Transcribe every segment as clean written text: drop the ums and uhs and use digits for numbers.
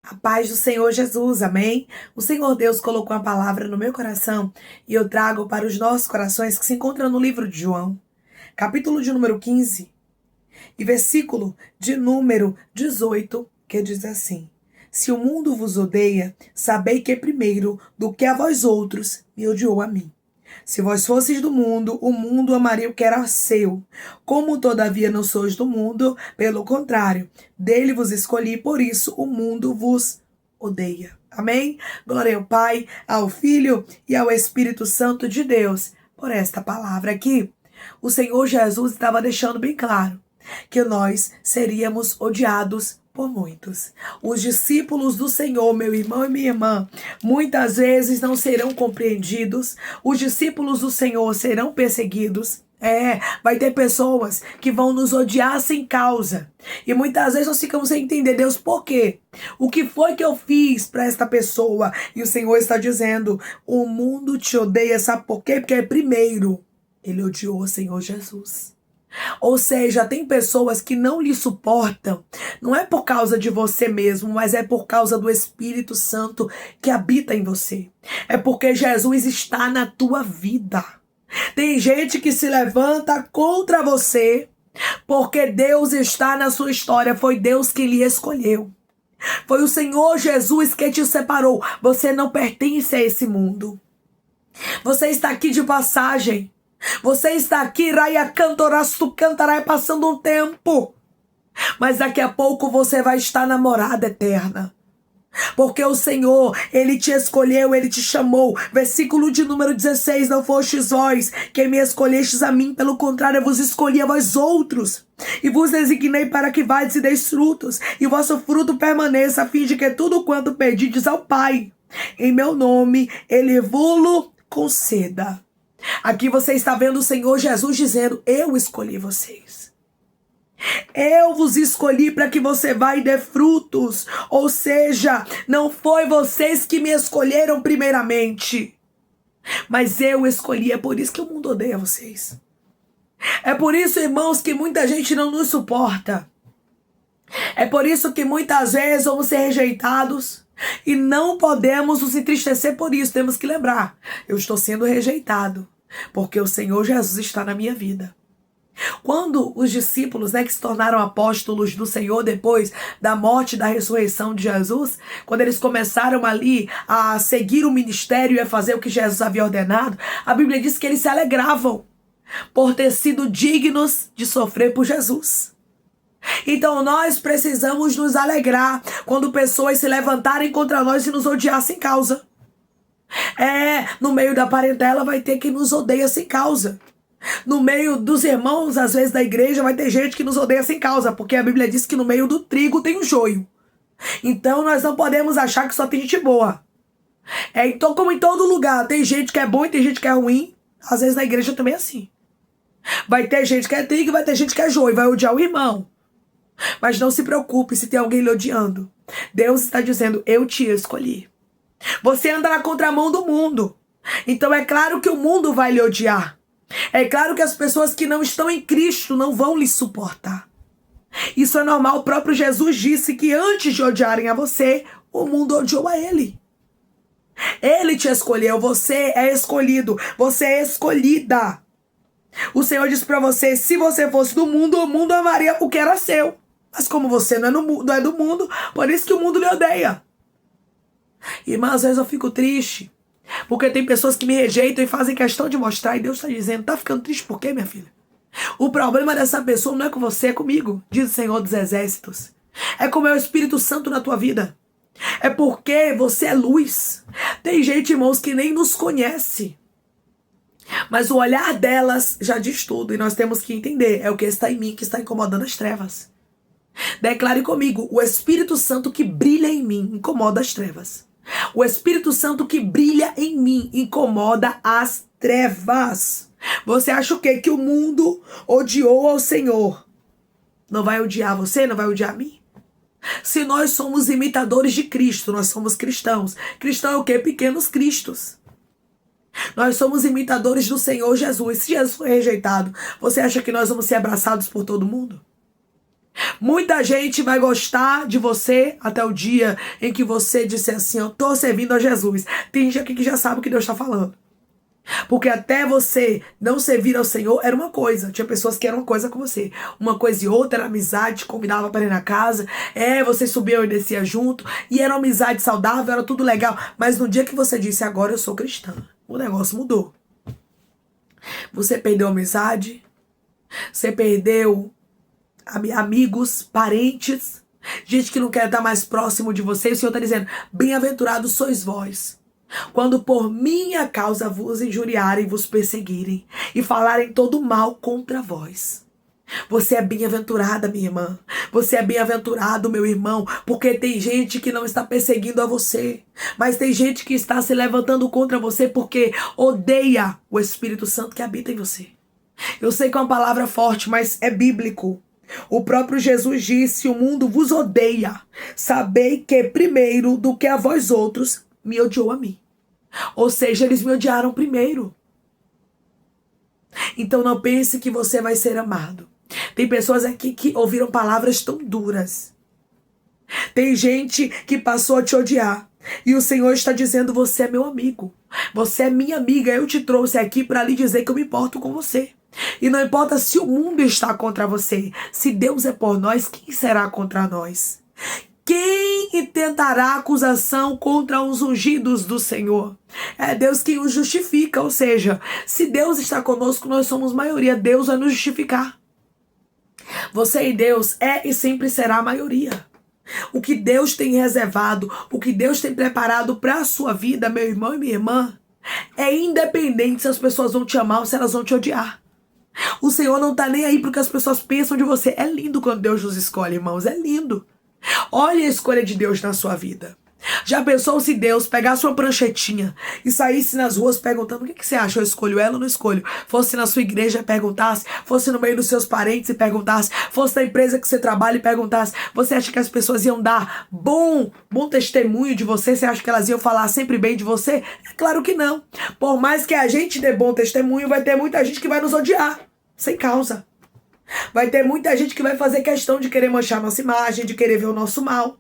A paz do Senhor Jesus, amém? O Senhor Deus colocou a palavra no meu coração e eu trago para os nossos corações que se encontra no livro de João, capítulo de número 15 e versículo de número 18, que diz assim: Se o mundo vos odeia, sabei que primeiro do que a vós outros me odiou a mim. Se vós fosseis do mundo, o mundo amaria o que era seu. Como todavia não sois do mundo, pelo contrário, dele vos escolhi, por isso o mundo vos odeia. Amém? Glória ao Pai, ao Filho e ao Espírito Santo de Deus por esta palavra aqui. O Senhor Jesus estava deixando bem claro que nós seríamos odiados por muitos. Os discípulos do Senhor, meu irmão e minha irmã, muitas vezes não serão compreendidos. Os discípulos do Senhor serão perseguidos. Vai ter pessoas que vão nos odiar sem causa. E muitas vezes nós ficamos sem entender, Deus, por quê? O que foi que eu fiz para esta pessoa? E o Senhor está dizendo, o mundo te odeia, sabe por quê? Porque primeiro ele odiou o Senhor Jesus. Ou seja, tem pessoas que não lhe suportam, não é por causa de você mesmo, mas é por causa do Espírito Santo que habita em você. É porque Jesus está na tua vida. Tem gente que se levanta contra você, porque Deus está na sua história, foi Deus que lhe escolheu. Foi o Senhor Jesus que te separou. Você não pertence a esse mundo. Você está aqui de passagem. Você está aqui, raia cantorastu cantarai, passando um tempo. Mas daqui a pouco você vai estar na morada eterna. Porque o Senhor, Ele te escolheu, Ele te chamou. Versículo de número 16, não fostes vós quem me escolhestes a mim, pelo contrário, eu vos escolhi a vós outros. E vos designei para que vades e deis frutos, e o vosso fruto permaneça, a fim de que tudo quanto pedides ao Pai, em meu nome, Ele vos conceda. Aqui você está vendo o Senhor Jesus dizendo, eu escolhi vocês. Eu vos escolhi para que você vá e dê frutos. Ou seja, não foi vocês que me escolheram primeiramente, mas eu escolhi. É por isso que o mundo odeia vocês. É por isso, irmãos, que muita gente não nos suporta. É por isso que muitas vezes vamos ser rejeitados. E não podemos nos entristecer por isso. Temos que lembrar, eu estou sendo rejeitado, porque o Senhor Jesus está na minha vida. Quando os discípulos, que se tornaram apóstolos do Senhor depois da morte e da ressurreição de Jesus, quando eles começaram ali a seguir o ministério e a fazer o que Jesus havia ordenado, a Bíblia diz que eles se alegravam por ter sido dignos de sofrer por Jesus. Então nós precisamos nos alegrar quando pessoas se levantarem contra nós e nos odiar sem causa. No meio da parentela vai ter quem nos odeia sem causa. No meio dos irmãos, às vezes da igreja, vai ter gente que nos odeia sem causa, porque a Bíblia diz que no meio do trigo tem o joio. Então nós não podemos achar que só tem gente boa. Então, como em todo lugar, tem gente que é boa e tem gente que é ruim, às vezes na igreja também é assim. Vai ter gente que é trigo e vai ter gente que é joio, vai odiar o irmão. Mas não se preocupe se tem alguém lhe odiando. Deus está dizendo, eu te escolhi. Você anda na contramão do mundo. Então é claro que o mundo vai lhe odiar. É claro que as pessoas que não estão em Cristo não vão lhe suportar. Isso é normal. O próprio Jesus disse que antes de odiarem a você, o mundo odiou a Ele. Ele te escolheu. Você é escolhido. Você é escolhida. O Senhor disse para você, se você fosse do mundo, o mundo amaria o que era seu. Mas como você não é do mundo, por isso que o mundo lhe odeia. Irmã, às vezes eu fico triste, porque tem pessoas que me rejeitam e fazem questão de mostrar, e Deus está dizendo, tá ficando triste por quê, minha filha? O problema dessa pessoa não é com você, é comigo, diz o Senhor dos Exércitos. É com o meu Espírito Santo na tua vida. É porque você é luz. Tem gente, irmãos, que nem nos conhece. Mas o olhar delas já diz tudo, e nós temos que entender, é o que está em mim que está incomodando as trevas. Declare comigo, o Espírito Santo que brilha em mim incomoda as trevas. O Espírito Santo que brilha em mim incomoda as trevas. Você acha o quê? Que o mundo odiou ao Senhor? Não vai odiar você? Não vai odiar a mim? Se nós somos imitadores de Cristo, nós somos cristãos. Cristão é o quê? Pequenos cristos. Nós somos imitadores do Senhor Jesus. Se Jesus foi rejeitado, você acha que nós vamos ser abraçados por todo mundo? Muita gente vai gostar de você até o dia em que você disser assim, eu tô servindo a Jesus. Tem gente aqui que já sabe o que Deus está falando. Porque até você não servir ao Senhor era uma coisa. Tinha pessoas que eram uma coisa com você. Uma coisa e outra era amizade, convidava para ir na casa. Você subia e descia junto. E era uma amizade saudável, era tudo legal. Mas no dia que você disse, agora eu sou cristã, o negócio mudou. Você perdeu a amizade. Você perdeu amigos, parentes. Gente que não quer estar mais próximo de você. E o Senhor está dizendo, bem-aventurados sois vós, quando por minha causa vos injuriarem, vos perseguirem e falarem todo mal contra vós. Você é bem-aventurada, minha irmã. Você é bem-aventurado, meu irmão, porque tem gente que não está perseguindo a você, mas tem gente que está se levantando contra você porque odeia o Espírito Santo que habita em você. Eu sei que é uma palavra forte, mas é bíblico. O próprio Jesus disse, o mundo vos odeia. Sabei que primeiro do que a vós outros, me odiou a mim. Ou seja, eles me odiaram primeiro. Então não pense que você vai ser amado. Tem pessoas aqui que ouviram palavras tão duras. Tem gente que passou a te odiar. E o Senhor está dizendo, você é meu amigo. Você é minha amiga. Eu te trouxe aqui para lhe dizer que eu me importo com você. E não importa se o mundo está contra você. Se Deus é por nós, quem será contra nós? Quem intentará acusação contra os ungidos do Senhor? É Deus quem os justifica. Ou seja, se Deus está conosco, nós somos maioria. Deus vai nos justificar. Você e Deus é e sempre será a maioria. O que Deus tem reservado, o que Deus tem preparado para a sua vida, meu irmão e minha irmã, é independente se as pessoas vão te amar ou se elas vão te odiar. O Senhor não está nem aí porque as pessoas pensam de você. É lindo quando Deus nos escolhe, irmãos. É lindo. Olha a escolha de Deus na sua vida. Já pensou se Deus pegasse uma pranchetinha e saísse nas ruas perguntando, o que você acha? Eu escolho ela ou não escolho? Fosse na sua igreja e perguntasse, fosse no meio dos seus parentes e perguntasse, fosse na empresa que você trabalha e perguntasse, você acha que as pessoas iam dar bom testemunho de você? Você acha que elas iam falar sempre bem de você? É claro que não. Por mais que a gente dê bom testemunho, vai ter muita gente que vai nos odiar, sem causa. Vai ter muita gente que vai fazer questão de querer manchar nossa imagem, de querer ver o nosso mal.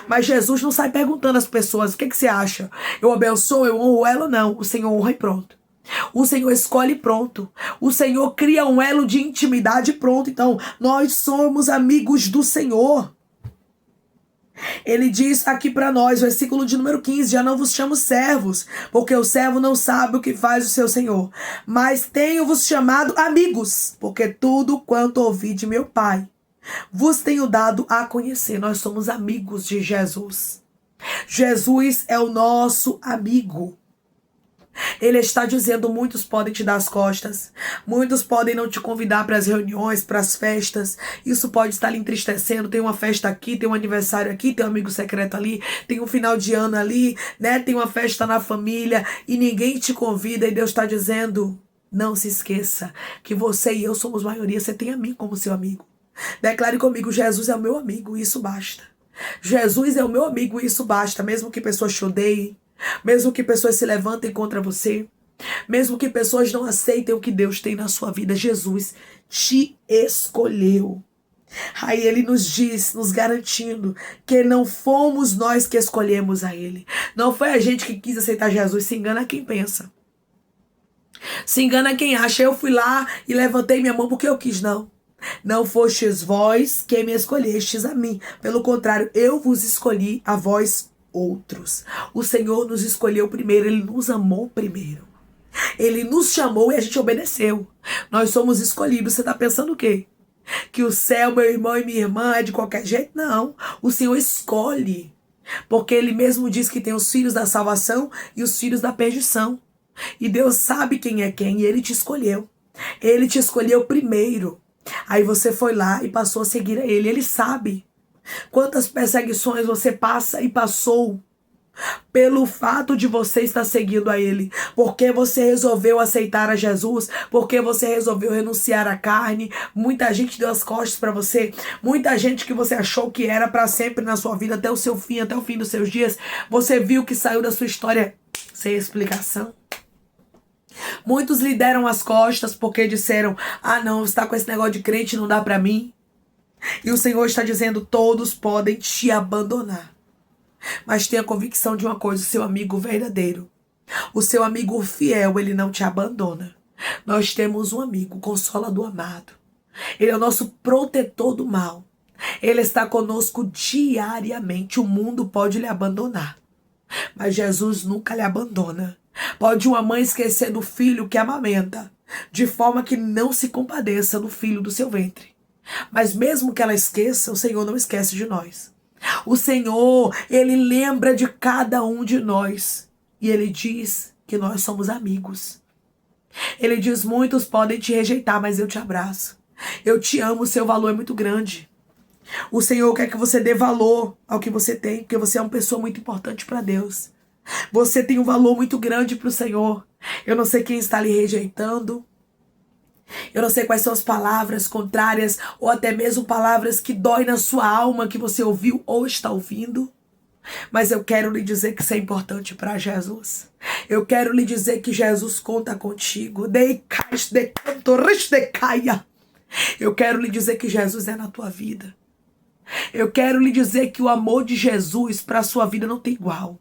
Mas Jesus não sai perguntando às pessoas, o que você acha? Eu abençoo, eu honro ela ou não? O Senhor honra e pronto. O Senhor escolhe pronto. O Senhor cria um elo de intimidade pronto. Então, nós somos amigos do Senhor. Ele diz aqui para nós, versículo de número 15, já não vos chamo servos, porque o servo não sabe o que faz o seu senhor. Mas tenho-vos chamado amigos, porque tudo quanto ouvi de meu Pai vos tenho dado a conhecer. Nós somos amigos de Jesus. Jesus é o nosso amigo. Ele está dizendo, muitos podem te dar as costas, muitos podem não te convidar para as reuniões, para as festas, isso pode estar lhe entristecendo, tem uma festa aqui, tem um aniversário aqui, tem um amigo secreto ali, tem um final de ano ali, né? Tem uma festa na família e ninguém te convida e Deus está dizendo, não se esqueça que você e eu somos maioria, você tem a mim como seu amigo. Declare comigo, Jesus é o meu amigo e isso basta. Jesus é o meu amigo e isso basta, mesmo que pessoas te odeiem, mesmo que pessoas se levantem contra você, mesmo que pessoas não aceitem o que Deus tem na sua vida, Jesus te escolheu. Aí ele nos diz, nos garantindo que não fomos nós que escolhemos a ele. Não foi a gente que quis aceitar Jesus. Se engana quem pensa. Se engana quem acha. Eu fui lá e levantei minha mão porque eu quis, não. Não fostes vós quem me escolhestes a mim. Pelo contrário, eu vos escolhi a vós outros. O Senhor nos escolheu primeiro, Ele nos amou primeiro. Ele nos chamou e a gente obedeceu. Nós somos escolhidos. Você está pensando o quê? Que o céu, meu irmão e minha irmã, é de qualquer jeito? Não. O Senhor escolhe. Porque Ele mesmo diz que tem os filhos da salvação e os filhos da perdição. E Deus sabe quem é quem e Ele te escolheu. Ele te escolheu primeiro. Aí você foi lá e passou a seguir a Ele. Ele sabe quantas perseguições você passa e passou pelo fato de você estar seguindo a Ele. Porque você resolveu aceitar a Jesus. Porque você resolveu renunciar à carne. Muita gente deu as costas para você. Muita gente que você achou que era para sempre na sua vida, até o seu fim, até o fim dos seus dias. Você viu que saiu da sua história sem explicação. Muitos lhe deram as costas porque disseram, ah não, você está com esse negócio de crente, não dá para mim. E o Senhor está dizendo: todos podem te abandonar. Mas tenha convicção de uma coisa: o seu amigo verdadeiro, o seu amigo fiel, ele não te abandona. Nós temos um amigo, Consolador amado. Ele é o nosso protetor do mal. Ele está conosco diariamente. O mundo pode lhe abandonar, mas Jesus nunca lhe abandona. Pode uma mãe esquecer do filho que amamenta, de forma que não se compadeça do filho do seu ventre. Mas mesmo que ela esqueça, o Senhor não esquece de nós. O Senhor, Ele lembra de cada um de nós. E Ele diz que nós somos amigos. Ele diz: muitos podem te rejeitar, mas eu te abraço. Eu te amo, o seu valor é muito grande. O Senhor quer que você dê valor ao que você tem, porque você é uma pessoa muito importante para Deus. Você tem um valor muito grande para o Senhor. Eu não sei quem está lhe rejeitando. Eu não sei quais são as palavras contrárias ou até mesmo palavras que doem na sua alma que você ouviu ou está ouvindo. Mas eu quero lhe dizer que isso é importante para Jesus. Eu quero lhe dizer que Jesus conta contigo. Eu quero lhe dizer que Jesus é na tua vida. Eu quero lhe dizer que o amor de Jesus para a sua vida não tem igual.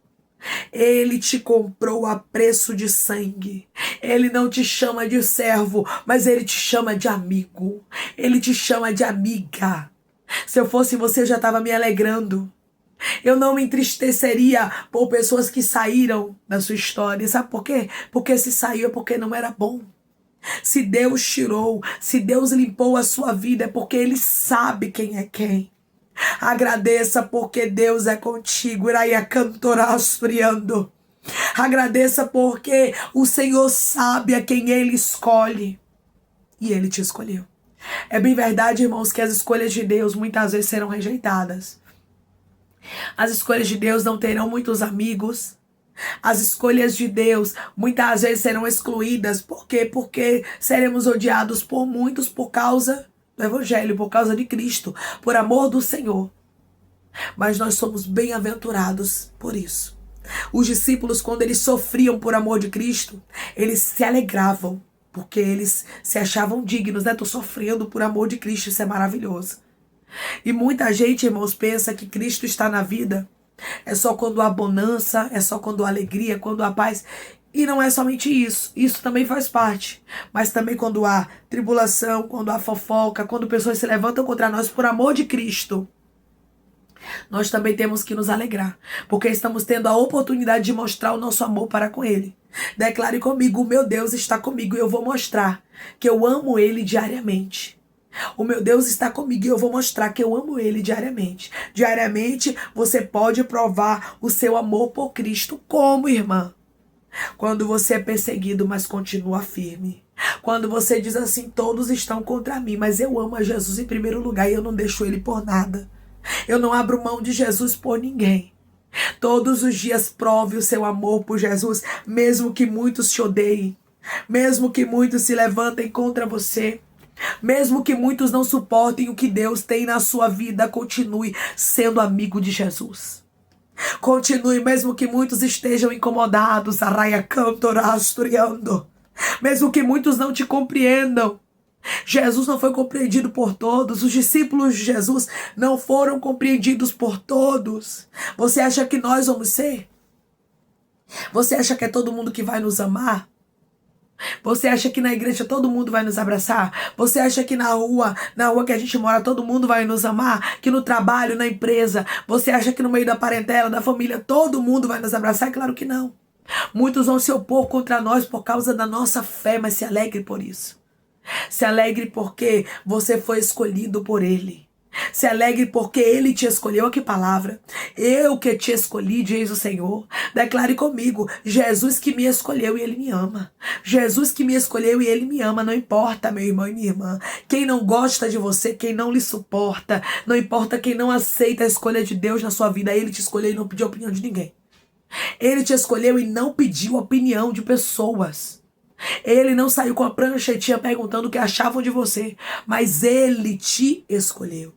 Ele te comprou a preço de sangue. Ele não te chama de servo, mas ele te chama de amigo. Ele te chama de amiga. Se eu fosse você, eu já estava me alegrando. Eu não me entristeceria por pessoas que saíram da sua história. Sabe por quê? Porque se saiu é porque não era bom. Se Deus tirou, se Deus limpou a sua vida, é porque Ele sabe quem é quem. Agradeça porque Deus é contigo. Iraia cantoraspriando. Agradeça porque o Senhor sabe a quem Ele escolhe. E Ele te escolheu. É bem verdade, irmãos, que as escolhas de Deus muitas vezes serão rejeitadas. As escolhas de Deus não terão muitos amigos. As escolhas de Deus muitas vezes serão excluídas. Por quê? Porque seremos odiados por muitos por causa do Evangelho, por causa de Cristo, por amor do Senhor. Mas nós somos bem-aventurados por isso. Os discípulos, quando eles sofriam por amor de Cristo, eles se alegravam, porque eles se achavam dignos, né? Tô sofrendo por amor de Cristo, isso é maravilhoso. E muita gente, irmãos, pensa que Cristo está na vida é só quando há bonança, é só quando há alegria, quando há paz. E não é somente isso. Isso também faz parte. Mas também quando há tribulação, quando há fofoca, quando pessoas se levantam contra nós por amor de Cristo, nós também temos que nos alegrar, porque estamos tendo a oportunidade de mostrar o nosso amor para com Ele. Declare comigo: o meu Deus está comigo e eu vou mostrar que eu amo Ele diariamente. O meu Deus está comigo e eu vou mostrar que eu amo Ele diariamente. Diariamente você pode provar o seu amor por Cristo. Como, irmã? Quando você é perseguido, mas continua firme. Quando você diz assim: todos estão contra mim, mas eu amo a Jesus em primeiro lugar e eu não deixo Ele por nada. Eu não abro mão de Jesus por ninguém. Todos os dias prove o seu amor por Jesus, mesmo que muitos te odeiem, mesmo que muitos se levantem contra você, mesmo que muitos não suportem o que Deus tem na sua vida, continue sendo amigo de Jesus. Continue, mesmo que muitos estejam incomodados, arraia cantorasturiando, mesmo que muitos não te compreendam. Jesus não foi compreendido por todos. Os discípulos de Jesus não foram compreendidos por todos. Você acha que nós vamos ser? Você acha que é todo mundo que vai nos amar? Você acha que na igreja todo mundo vai nos abraçar? Você acha que na rua que a gente mora, todo mundo vai nos amar? Que no trabalho, na empresa, você acha que no meio da parentela, da família, todo mundo vai nos abraçar? Claro que não. Muitos vão se opor contra nós por causa da nossa fé, mas se alegre por isso. Se alegre porque você foi escolhido por Ele. Se alegre porque Ele te escolheu. Que palavra! Eu que te escolhi, diz o Senhor. Declare comigo: Jesus que me escolheu e Ele me ama. Jesus que me escolheu e Ele me ama. Não importa, meu irmão e minha irmã, quem não gosta de você, quem não lhe suporta, não importa quem não aceita a escolha de Deus na sua vida. Ele te escolheu e não pediu a opinião de ninguém. Ele te escolheu e não pediu a opinião de pessoas. Ele não saiu com a pranchetinha perguntando o que achavam de você, mas Ele te escolheu,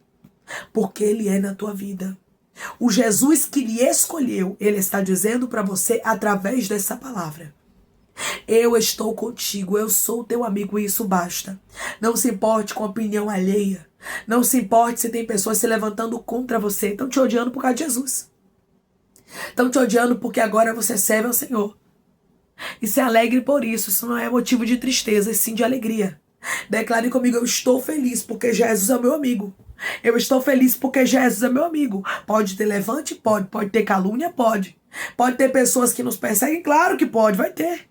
porque Ele é na tua vida. O Jesus que lhe escolheu, Ele está dizendo para você através dessa palavra: eu estou contigo, eu sou teu amigo e isso basta. Não se importe com a opinião alheia. Não se importe se tem pessoas se levantando contra você. Estão te odiando por causa de Jesus. Estão te odiando porque agora você serve ao Senhor. E se alegre por isso. Isso não é motivo de tristeza, e sim de alegria. Declare comigo: eu estou feliz porque Jesus é meu amigo. Eu estou feliz porque Jesus é meu amigo. Pode ter levante? Pode. Pode ter calúnia? Pode. Pode ter pessoas que nos perseguem? Claro que pode, vai ter.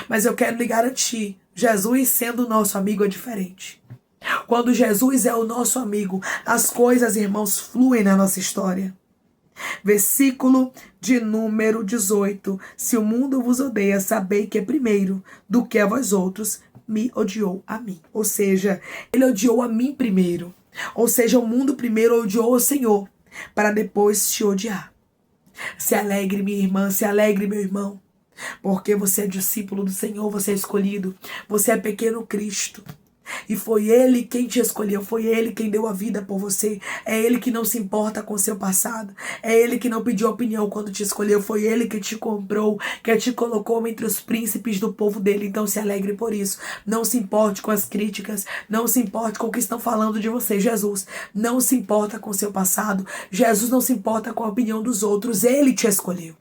Mas eu quero lhe garantir, Jesus sendo nosso amigo é diferente. Quando Jesus é o nosso amigo, as coisas, irmãos, fluem na nossa história. Versículo de número 18. Se o mundo vos odeia, sabei que é primeiro do que a vós outros me odiou a mim. Ou seja, ele odiou a mim primeiro. Ou seja, o mundo primeiro odiou o Senhor, para depois te odiar. Se alegre, minha irmã, se alegre, meu irmão, porque você é discípulo do Senhor, você é escolhido, você é pequeno Cristo. E foi Ele quem te escolheu, foi Ele quem deu a vida por você. É Ele que não se importa com o seu passado. É Ele que não pediu opinião quando te escolheu. Foi Ele que te comprou, que te colocou entre os príncipes do povo dele. Então se alegre por isso. Não se importe com as críticas. Não se importe com o que estão falando de você. Jesus não se importa com o seu passado. Jesus não se importa com a opinião dos outros. Ele te escolheu.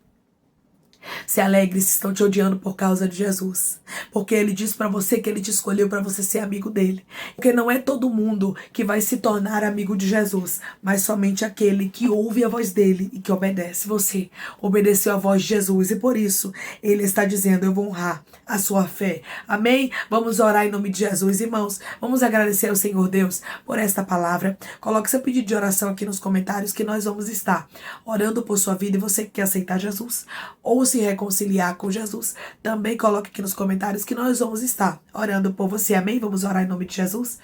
Se alegre se estão te odiando por causa de Jesus. Porque ele diz para você que ele te escolheu para você ser amigo dele. Porque não é todo mundo que vai se tornar amigo de Jesus, mas somente aquele que ouve a voz dele e que obedece. Você obedeceu a voz de Jesus e por isso ele está dizendo: eu vou honrar a sua fé. Amém? Vamos orar em nome de Jesus, irmãos. Vamos agradecer ao Senhor Deus por esta palavra. Coloque seu pedido de oração aqui nos comentários que nós vamos estar orando por sua vida. E você que quer aceitar Jesus ou se reconciliar com Jesus, também coloque aqui nos comentários que nós vamos estar orando por você. Amém? Vamos orar em nome de Jesus.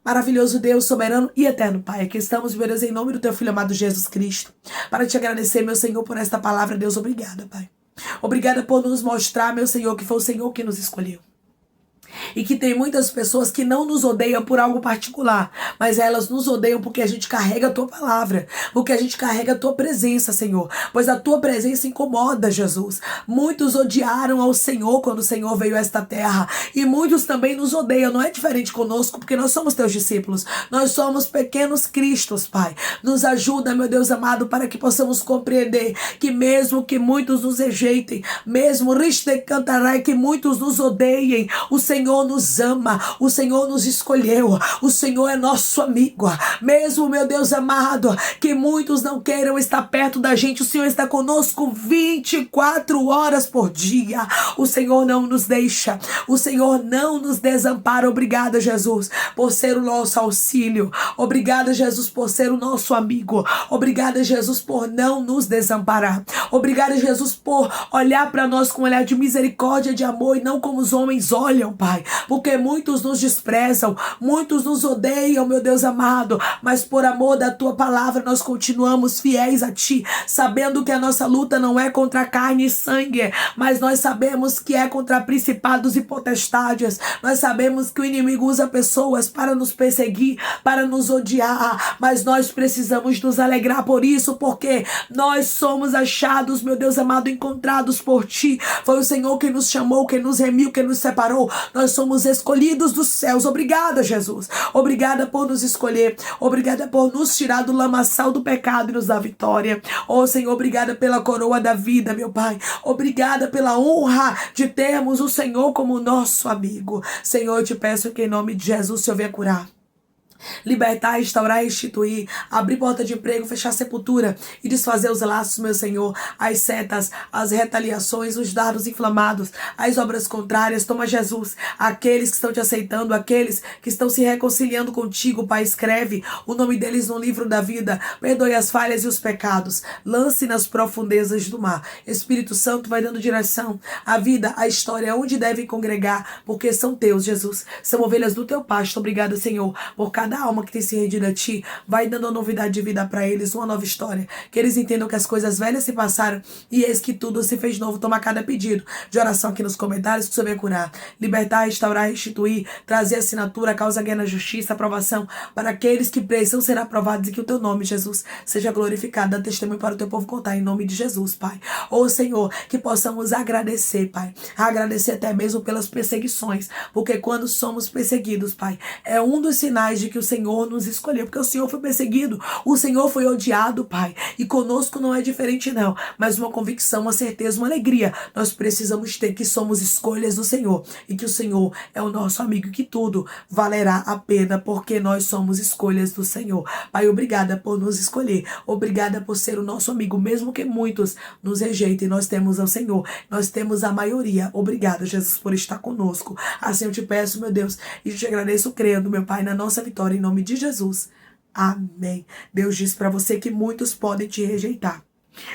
Maravilhoso Deus, soberano e eterno Pai, aqui estamos, meu Deus, em nome do teu Filho amado Jesus Cristo, para te agradecer, meu Senhor, por esta palavra. Deus, obrigada, Pai. Obrigada por nos mostrar, meu Senhor, que foi o Senhor que nos escolheu. E que tem muitas pessoas que não nos odeiam por algo particular, mas elas nos odeiam porque a gente carrega a tua palavra, porque a gente carrega a tua presença, Senhor, pois a tua presença incomoda, Jesus. Muitos odiaram ao Senhor quando o Senhor veio a esta terra, e muitos também nos odeiam. Não é diferente conosco, porque nós somos teus discípulos, nós somos pequenos Cristos, Pai. Nos ajuda, meu Deus amado, para que possamos compreender que mesmo que muitos nos rejeitem, mesmo que muitos nos odeiem, o Senhor nos ama, o Senhor nos escolheu, o Senhor é nosso amigo. Mesmo, meu Deus amado, que muitos não queiram estar perto da gente, o Senhor está conosco 24 horas por dia. O Senhor não nos deixa, o Senhor não nos desampara. Obrigada, Jesus, por ser o nosso auxílio. Obrigada, Jesus, por ser o nosso amigo. Obrigada, Jesus, por não nos desamparar. Obrigada, Jesus, por olhar para nós com um olhar de misericórdia, de amor, e não como os homens olham, Pai, porque muitos nos desprezam, muitos nos odeiam, meu Deus amado, mas por amor da tua palavra nós continuamos fiéis a ti, sabendo que a nossa luta não é contra carne e sangue, mas nós sabemos que é contra principados e potestades. Nós sabemos que o inimigo usa pessoas para nos perseguir, para nos odiar, mas nós precisamos nos alegrar por isso, porque nós somos achados, meu Deus amado, encontrados por ti. Foi o Senhor que nos chamou, que nos remiu, que nos separou. Nós somos escolhidos dos céus. Obrigada, Jesus. Obrigada por nos escolher. Obrigada por nos tirar do lamaçal do pecado e nos dar vitória. Oh, Senhor, obrigada pela coroa da vida, meu Pai. Obrigada pela honra de termos o Senhor como nosso amigo. Senhor, eu te peço que em nome de Jesus o Senhor venha curar, libertar, restaurar, restituir, abrir porta de emprego, fechar sepultura e desfazer os laços, meu Senhor, as setas, as retaliações, os dardos inflamados, as obras contrárias. Toma, Jesus, aqueles que estão te aceitando, aqueles que estão se reconciliando contigo, Pai, escreve o nome deles no livro da vida, perdoe as falhas e os pecados, lance nas profundezas do mar. Espírito Santo vai dando direção à vida, à história, onde devem congregar, porque são teus, Jesus, são ovelhas do teu pasto. Obrigada, Senhor, por cada alma que tem se rendido a ti. Vai dando uma novidade de vida para eles, uma nova história, que eles entendam que as coisas velhas se passaram e eis que tudo se fez novo. Toma cada pedido de oração aqui nos comentários, que o Senhor venha curar, libertar, restaurar, restituir, trazer assinatura, causa, guerra na justiça, aprovação para aqueles que precisam ser aprovados, e que o teu nome, Jesus, seja glorificado. Dá testemunho para o teu povo contar, em nome de Jesus, Pai. Ô Senhor, que possamos agradecer, Pai, agradecer até mesmo pelas perseguições, porque quando somos perseguidos, Pai, é um dos sinais de que que o Senhor nos escolheu, porque o Senhor foi perseguido, o Senhor foi odiado, Pai. E conosco não é diferente, não. Mas uma convicção, uma certeza, uma alegria. Nós precisamos ter que somos escolhas do Senhor e que o Senhor é o nosso amigo, que tudo valerá a pena, porque nós somos escolhas do Senhor. Pai, obrigada por nos escolher. Obrigada por ser o nosso amigo, mesmo que muitos nos rejeitem. Nós temos ao Senhor, nós temos a maioria. Obrigada, Jesus, por estar conosco. Assim eu te peço, meu Deus, e te agradeço crendo, meu Pai, na nossa vitória, em nome de Jesus. Amém. Deus diz para você que muitos podem te rejeitar.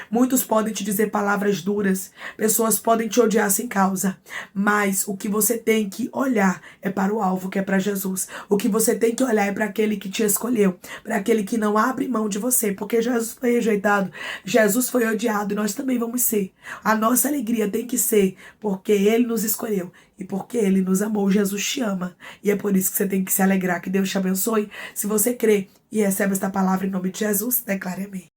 Muitos podem te dizer palavras duras, pessoas podem te odiar sem causa, mas o que você tem que olhar é para o alvo, que é para Jesus. O que você tem que olhar é para aquele que te escolheu, para aquele que não abre mão de você, porque Jesus foi rejeitado, Jesus foi odiado e nós também vamos ser. A nossa alegria tem que ser porque Ele nos escolheu e porque Ele nos amou. Jesus te ama e é por isso que você tem que se alegrar. Que Deus te abençoe. Se você crê e recebe esta palavra em nome de Jesus, declare amém.